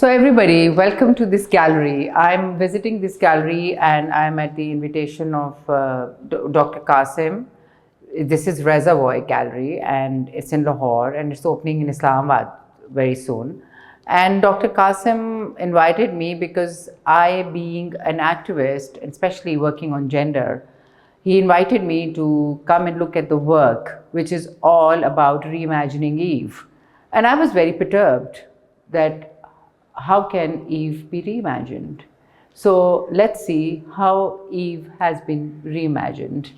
So everybody, welcome to this gallery. I'm visiting this gallery and I'm at the invitation of Dr. Qasim. This is Reservoir Gallery and it's in Lahore and it's opening in Islamabad very soon. And Dr. Qasim invited me because I, being an activist, especially working on gender, he invited me to come and look at the work, which is all about reimagining Eve. And I was very perturbed that how can Eve be reimagined? So let's see how Eve has been reimagined.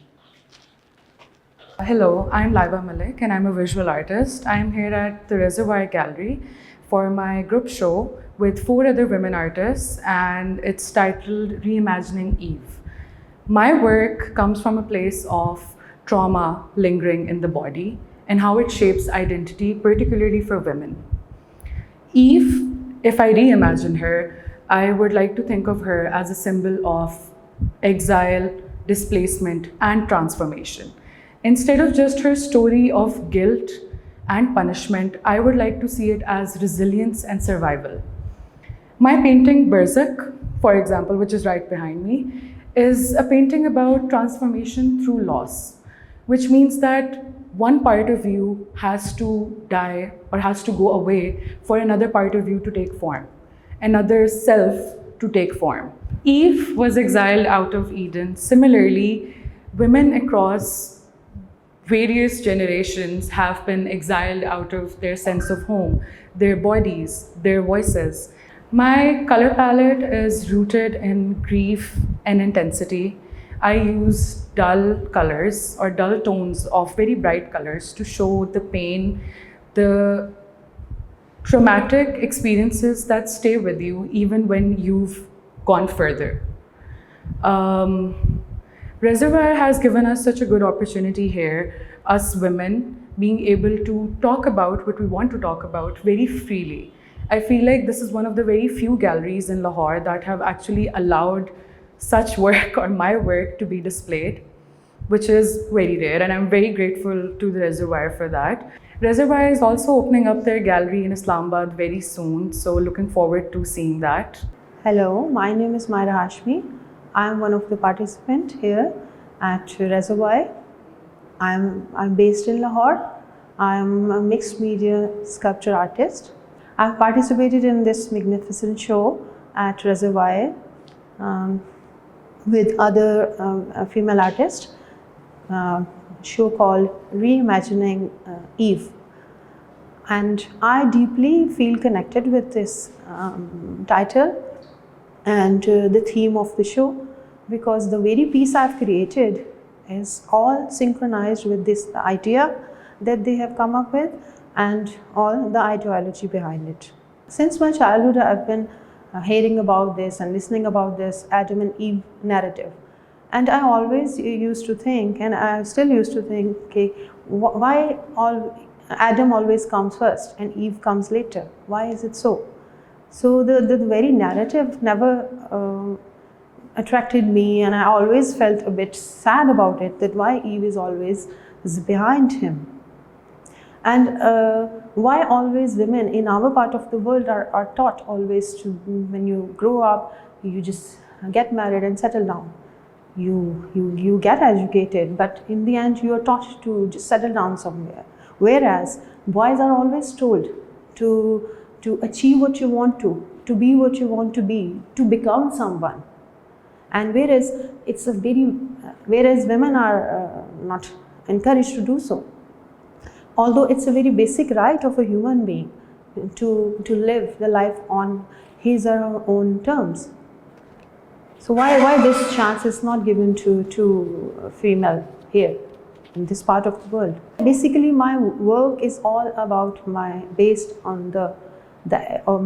Hello, I'm Laiba Malik and I'm a visual artist. I'm here at the Reservoir Gallery for my group show with 4 other women artists, and it's titled Reimagining Eve. My work comes from a place of trauma lingering in the body and how it shapes identity, particularly for women. Eve, if I reimagine her, I would like to think of her as a symbol of exile, displacement, and transformation. Instead of just her story of guilt and punishment, I would like to see it as resilience and survival. My painting, Berserk, for example, which is right behind me, is a painting about transformation through loss, which means that one part of you has to die or has to go away for another part of you to take form, another self to take form. Eve was exiled out of Eden. Similarly, women across various generations have been exiled out of their sense of home, their bodies, their voices. My color palette is rooted in grief and intensity. I use dull colors or dull tones of very bright colors to show the pain, the traumatic experiences that stay with you even when you've gone further. Reservoir has given us such a good opportunity here, us women being able to talk about what we want to talk about very freely. I feel like this is one of the very few galleries in Lahore that have actually allowed such work or my work to be displayed, which is very rare, and I'm very grateful to the Reservoir for that. Reservoir is also opening up their gallery in Islamabad very soon, so looking forward to seeing that. Hello, my name is Myra Hashmi. I am one of the participants here at Reservoir. I'm based in Lahore. I'm a mixed media sculpture artist. I've participated in this magnificent show at Reservoir with other female artists, show called Reimagining Eve. And I deeply feel connected with this title and the theme of the show, because the very piece I've created is all synchronized with this idea that they have come up with and all the ideology behind it. Since my childhood, I've been hearing about this and listening about this Adam and Eve narrative. And I always used to think, and I still used to think, okay, why Adam always comes first and Eve comes later? Why is it so? So the very narrative never attracted me, and I always felt a bit sad about it, that why Eve is always behind him. And why always women in our part of the world are taught always to, when you grow up, you just get married and settle down. You get educated, but in the end you are taught to just settle down somewhere. Whereas boys are always told to achieve what you want to be what you want to be, to become someone. And whereas women are not encouraged to do so. Although it's a very basic right of a human being to live the life on his or her own terms. So why this chance is not given to a female here in this part of the world? Basically, my work is all about based on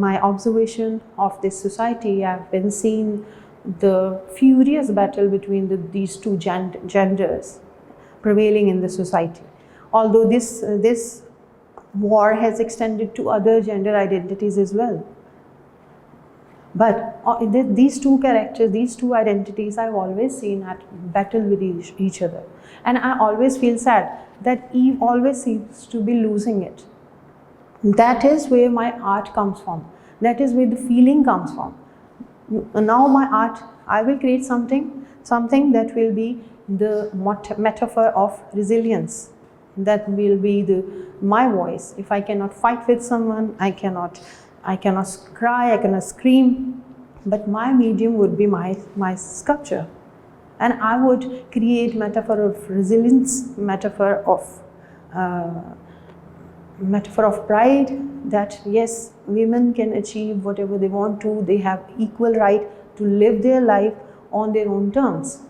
my observation of this society. I've been seeing the furious battle between these two genders prevailing in the society. Although this war has extended to other gender identities as well. But these two characters, these two identities, I've always seen at battle with each other. And I always feel sad that Eve always seems to be losing it. That is where my art comes from. That is where the feeling comes from. Now my art, I will create something that will be the metaphor of resilience. That will be my voice. If I cannot fight with someone, I cannot cry, I cannot scream, but my medium would be my sculpture. And I would create metaphor of resilience, metaphor of pride, that yes, women can achieve whatever they want to. They have equal right to live their life on their own terms.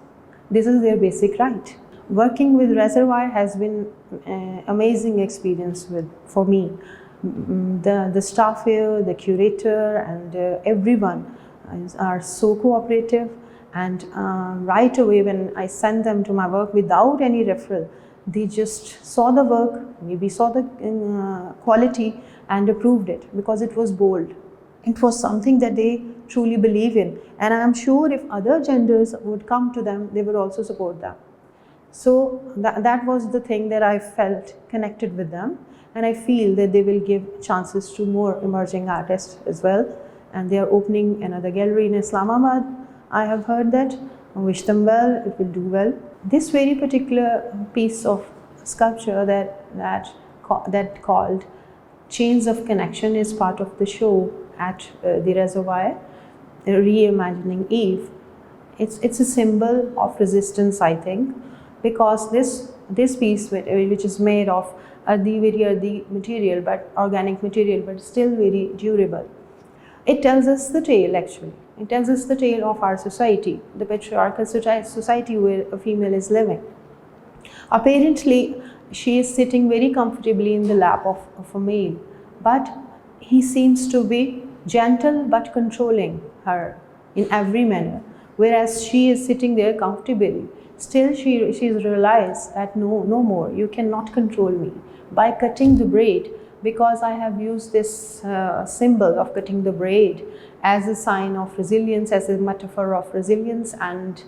This is their basic right. Working with Reservoir has been an amazing experience for me. The staff here, the curator, and everyone are so cooperative. And right away, when I sent them to my work without any referral, they just saw the work, maybe saw the quality, and approved it because it was bold. It was something that they truly believe in. And I am sure if other genders would come to them, they would also support them. So that was the thing that I felt connected with them. And I feel that they will give chances to more emerging artists as well. And they are opening another gallery in Islamabad. I have heard that. I wish them well, it will do well. This very particular piece of sculpture that called Chains of Connection is part of the show at the Reservoir, Reimagining Eve. It's a symbol of resistance, I think, because this piece, which is made of very earthy material, but organic material, but still very durable. It tells us the tale, actually. It tells us the tale of our society, the patriarchal society where a female is living. Apparently, she is sitting very comfortably in the lap of a male, but he seems to be gentle but controlling her in every manner, whereas she is sitting there comfortably. Still, she's realized that no more, you cannot control me. By cutting the braid, because I have used this symbol of cutting the braid as a sign of resilience, as a metaphor of resilience, and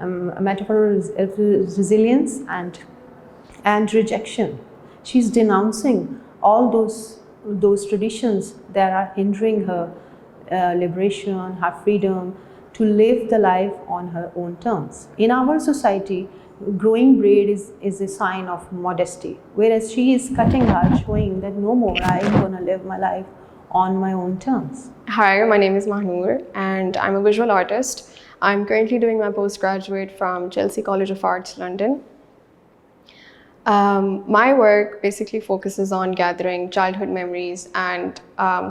a metaphor of resilience and rejection. She's denouncing all those traditions that are hindering her liberation, her freedom to live the life on her own terms. In our society, growing braid is a sign of modesty, whereas she is cutting her, showing that no more, I am going to live my life on my own terms. Hi, my name is Mahnoor and I'm a visual artist. I'm currently doing my postgraduate from Chelsea College of Arts, London. My work basically focuses on gathering childhood memories and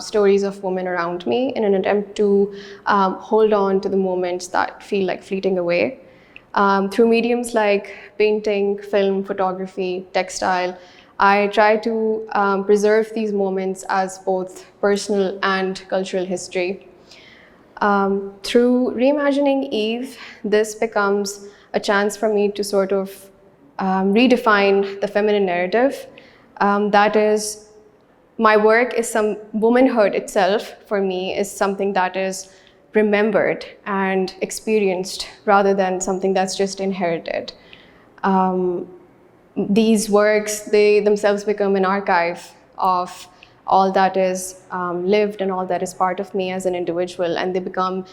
stories of women around me in an attempt to hold on to the moments that feel like fleeting away. Through mediums like painting, film, photography, textile, I try to preserve these moments as both personal and cultural history. Through Reimagining Eve, this becomes a chance for me to sort of redefine the feminine narrative. That is, my work is some womanhood itself, for me, is something that is remembered and experienced rather than something that's just inherited. These works, they themselves become an archive of all that is lived and all that is part of me as an individual, and they become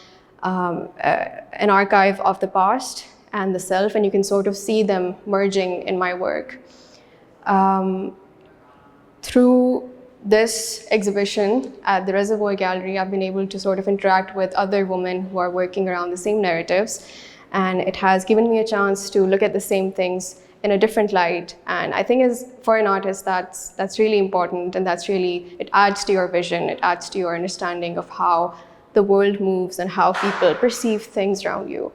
an archive of the past and the self, and you can sort of see them merging in my work. Through this exhibition at the Reservoir Gallery, I've been able to sort of interact with other women who are working around the same narratives, and it has given me a chance to look at the same things in a different light. And I think as for an artist, that's really important, and it adds to your vision, it adds to your understanding of how the world moves and how people perceive things around you.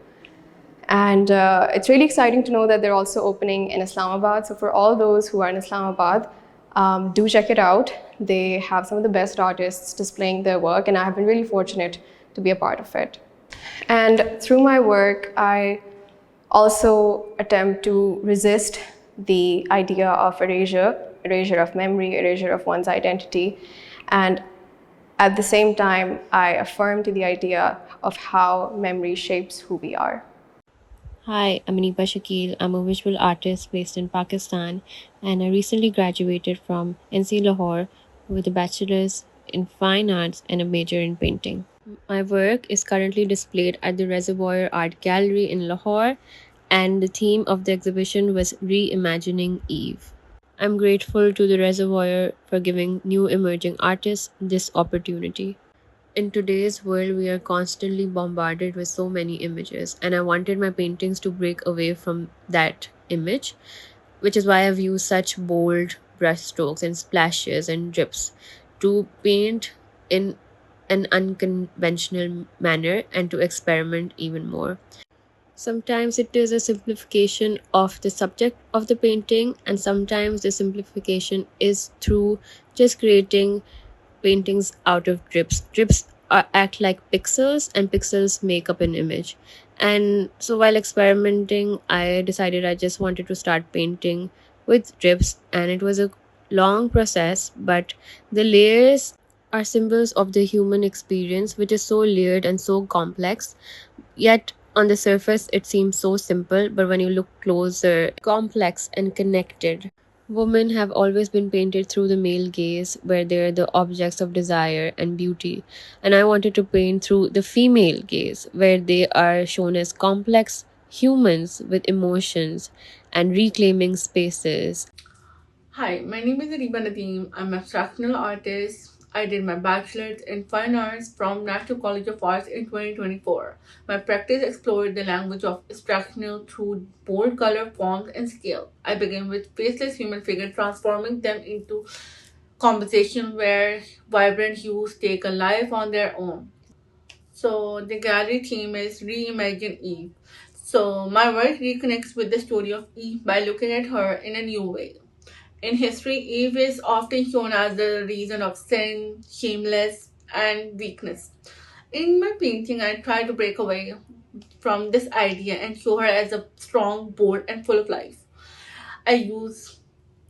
And it's really exciting to know that they're also opening in Islamabad. So for all those who are in Islamabad, do check it out. They have some of the best artists displaying their work, and I have been really fortunate to be a part of it. And through my work, I also attempt to resist the idea of erasure of memory, erasure of one's identity. And at the same time, I affirm to the idea of how memory shapes who we are. Hi, I'm Aniba Shakil. I'm a visual artist based in Pakistan, and I recently graduated from NC Lahore with a bachelor's in fine arts and a major in painting. My work is currently displayed at the Reservoir Art Gallery in Lahore, and the theme of the exhibition was Reimagining Eve. I'm grateful to the Reservoir for giving new emerging artists this opportunity. In today's world, we are constantly bombarded with so many images, and I wanted my paintings to break away from that image, which is why I've used such bold brushstrokes and splashes and drips to paint in an unconventional manner and to experiment even more. Sometimes it is a simplification of the subject of the painting, and sometimes the simplification is through just creating paintings out of drips. Drips act like pixels, and pixels make up an image. And so while experimenting, I decided I just wanted to start painting with drips, and it was a long process, but the layers are symbols of the human experience, which is so layered and so complex. Yet on the surface, it seems so simple, but when you look closer, complex and connected. Women have always been painted through the male gaze, where they're the objects of desire and beauty. And I wanted to paint through the female gaze, where they are shown as complex humans with emotions and reclaiming spaces. Hi, my name is Reimagined Eve. I'm an abstractional artist. I did my bachelor's in fine arts from National College of Arts in 2024. My practice explored the language of abstractional through bold color, forms, and scale. I began with faceless human figures, transforming them into composition where vibrant hues take a life on their own. So the gallery theme is Reimagine Eve. So my work reconnects with the story of Eve by looking at her in a new way. In history, Eve is often shown as the reason of sin, shameless, and weakness. In my painting, I try to break away from this idea and show her as a strong, bold, and full of life. I use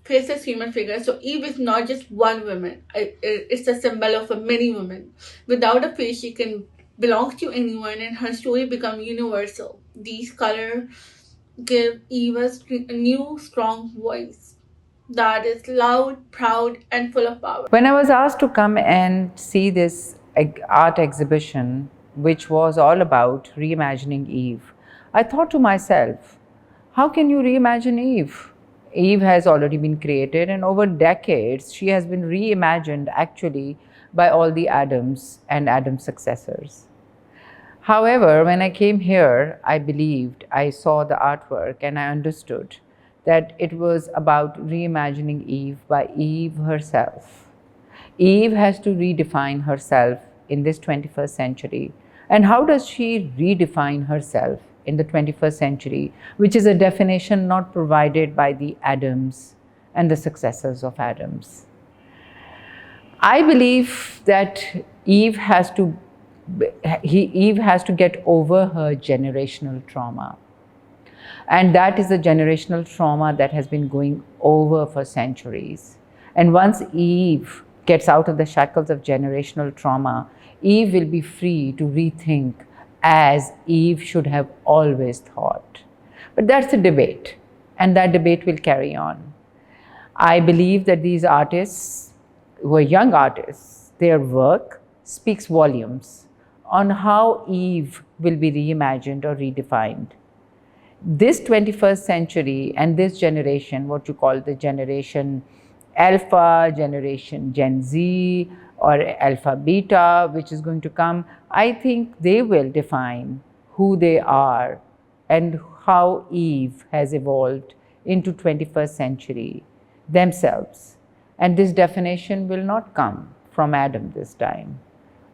faceless human figures, so Eve is not just one woman. It's a symbol of a many women. Without a face, she can belong to anyone, and her story become universal. These colors give Eve a new, strong voice that is loud, proud, and full of power. When I was asked to come and see this art exhibition, which was all about reimagining Eve, I thought to myself, how can you reimagine Eve? Eve has already been created, and over decades, she has been reimagined actually by all the Adams and Adam's successors. However, when I came here, I believed, I saw the artwork, and I understood that it was about reimagining Eve by Eve herself. Eve has to redefine herself in this 21st century. And how does she redefine herself in the 21st century, which is a definition not provided by the Adams and the successors of Adams? I believe that Eve has to get over her generational trauma. And that is a generational trauma that has been going over for centuries. And once Eve gets out of the shackles of generational trauma, Eve will be free to rethink as Eve should have always thought. But that's a debate, and that debate will carry on. I believe that these artists, who are young artists, their work speaks volumes on how Eve will be reimagined or redefined. This 21st century and this generation, what you call the generation Alpha, generation Gen Z, or Alpha Beta, which is going to come, I think they will define who they are and how Eve has evolved into 21st century themselves. And this definition will not come from Adam this time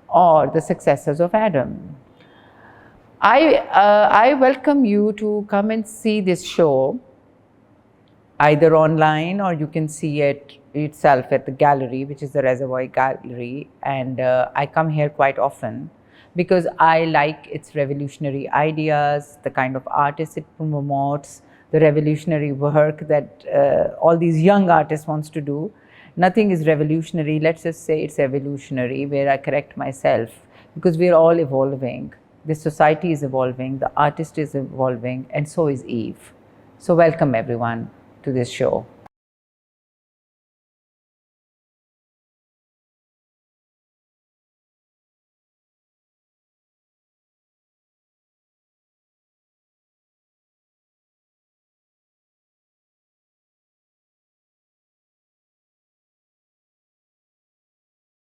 or the successors of Adam. I welcome you to come and see this show, either online or you can see it itself at the gallery, which is the Reservoir Gallery. And I come here quite often because I like its revolutionary ideas, the kind of artists it promotes, the revolutionary work that all these young artists wants to do. Nothing is revolutionary, let's just say it's evolutionary, where I correct myself, because we're all evolving. The society is evolving, the artist is evolving, and so is Eve. So welcome everyone to this show.